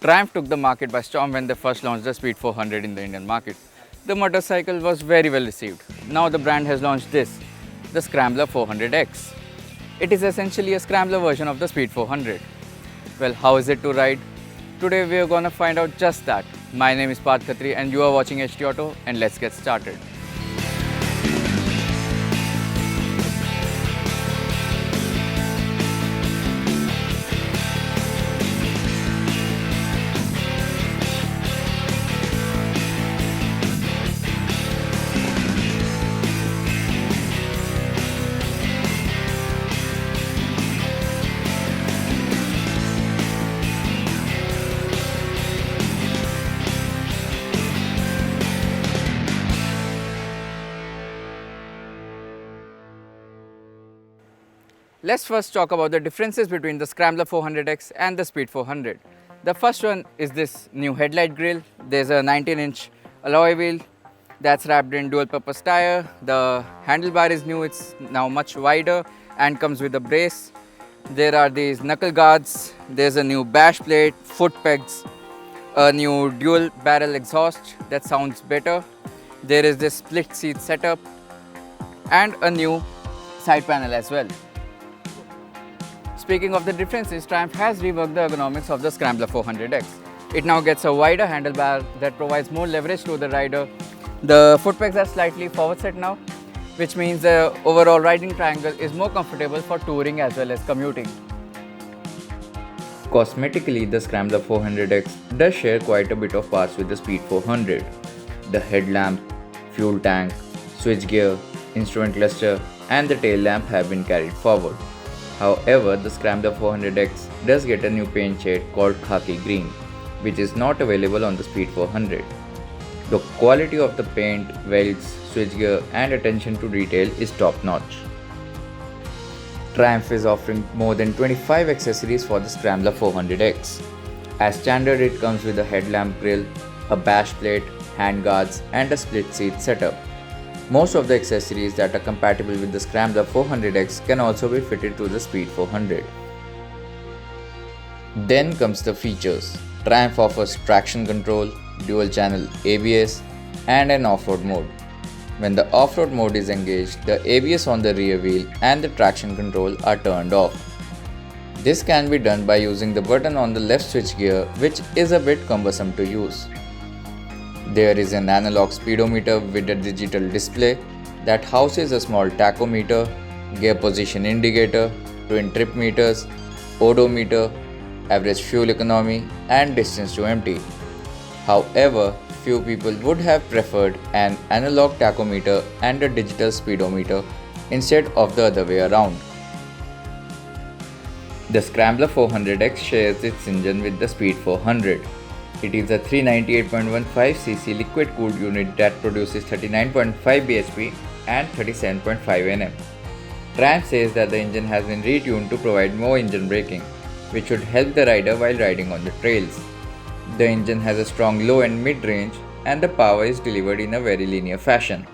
Triumph took the market by storm when they first launched the Speed 400 in the Indian market. The motorcycle was very well received. Now the brand has launched this, the Scrambler 400X. It is essentially a Scrambler version of the Speed 400. Well, how is it to ride? Today we are gonna find out just that. My name is Parth Khatri and you are watching HT Auto, and let's get started. Let's first talk about the differences between the Scrambler 400X and the Speed 400. The first one is this new headlight grille. There's a 19-inch alloy wheel that's wrapped in dual-purpose tire. The handlebar is new, it's now much wider and comes with a brace. There are these knuckle guards, there's a new bash plate, foot pegs, a new dual barrel exhaust that sounds better. There is this split seat setup and a new side panel as well. Speaking of the differences, Triumph has reworked the ergonomics of the Scrambler 400X. It now gets a wider handlebar that provides more leverage to the rider. The foot pegs are slightly forward set now, which means the overall riding triangle is more comfortable for touring as well as commuting. Cosmetically, the Scrambler 400X does share quite a bit of parts with the Speed 400. The headlamp, fuel tank, switchgear, instrument cluster and the tail lamp have been carried forward. However, the Scrambler 400X does get a new paint shade called khaki green, which is not available on the Speed 400. The quality of the paint, welds, switchgear and attention to detail is top notch. Triumph is offering more than 25 accessories for the Scrambler 400X. As standard, it comes with a headlamp grille, a bash plate, handguards and a split seat setup. Most of the accessories that are compatible with the Scrambler 400X can also be fitted to the Speed 400. Then comes the features. Triumph offers traction control, dual channel ABS and an off-road mode. When the off-road mode is engaged, the ABS on the rear wheel and the traction control are turned off. This can be done by using the button on the left switchgear, which is a bit cumbersome to use. There is an analog speedometer with a digital display that houses a small tachometer, gear position indicator, twin trip meters, odometer, average fuel economy and distance to empty. However, few people would have preferred an analog tachometer and a digital speedometer instead of the other way around. The Scrambler 400X shares its engine with the Speed 400. It is a 398.15cc liquid-cooled unit that produces 39.5 bhp and 37.5 Nm. Triumph says that the engine has been retuned to provide more engine braking, which should help the rider while riding on the trails. The engine has a strong low and mid-range, and the power is delivered in a very linear fashion.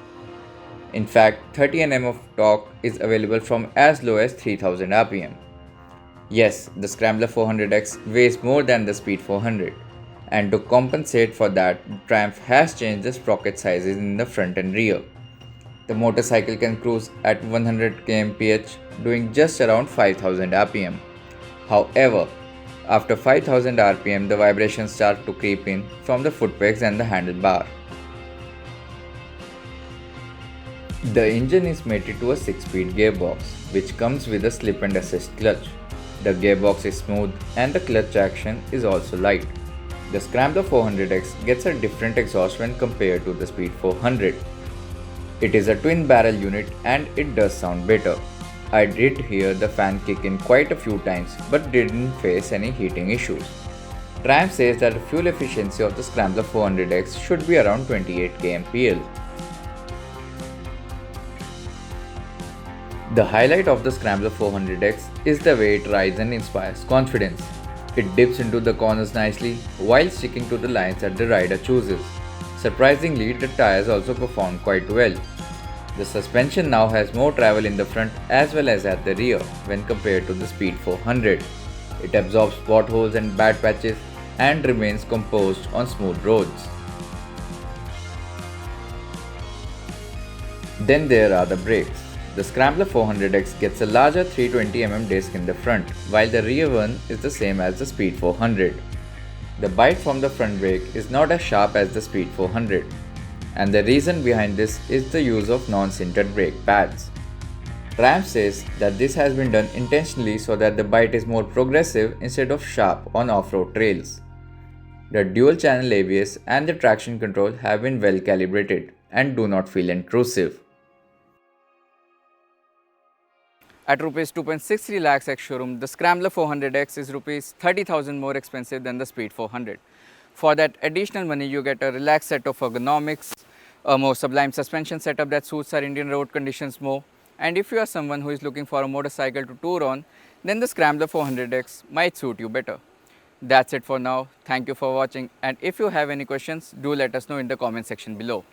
In fact, 30 Nm of torque is available from as low as 3000 rpm. Yes, the Scrambler 400X weighs more than the Speed 400. And to compensate for that, Triumph has changed the sprocket sizes in the front and rear. The motorcycle can cruise at 100 kmph, doing just around 5000 rpm. However, after 5000 rpm, the vibrations start to creep in from the foot pegs and the handlebar. The engine is mated to a 6-speed gearbox, which comes with a slip and assist clutch. The gearbox is smooth and the clutch action is also light. The Scrambler 400X gets a different exhaust when compared to the Speed 400. It is a twin barrel unit and it does sound better. I did hear the fan kick in quite a few times but didn't face any heating issues. Triumph says that the fuel efficiency of the Scrambler 400X should be around 28 kmpl. The highlight of the Scrambler 400X is the way it rides and inspires confidence. It dips into the corners nicely while sticking to the lines that the rider chooses. Surprisingly, the tires also perform quite well. The suspension now has more travel in the front as well as at the rear when compared to the Speed 400. It absorbs potholes and bad patches and remains composed on smooth roads. Then there are the brakes. The Scrambler 400X gets a larger 320mm disc in the front, while the rear one is the same as the Speed 400. The bite from the front brake is not as sharp as the Speed 400, and the reason behind this is the use of non-sintered brake pads. Ram says that this has been done intentionally so that the bite is more progressive instead of sharp on off-road trails. The dual channel ABS and the traction control have been well calibrated and do not feel intrusive. At rupees 2.63 lakhs ex-showroom, the Scrambler 400X is rupees 30,000 more expensive than the Speed 400. For that additional money, you get a relaxed set of ergonomics, a more sublime suspension setup that suits our Indian road conditions more. And if you are someone who is looking for a motorcycle to tour on, then the Scrambler 400X might suit you better. That's it for now. Thank you for watching, and if you have any questions, do let us know in the comment section below.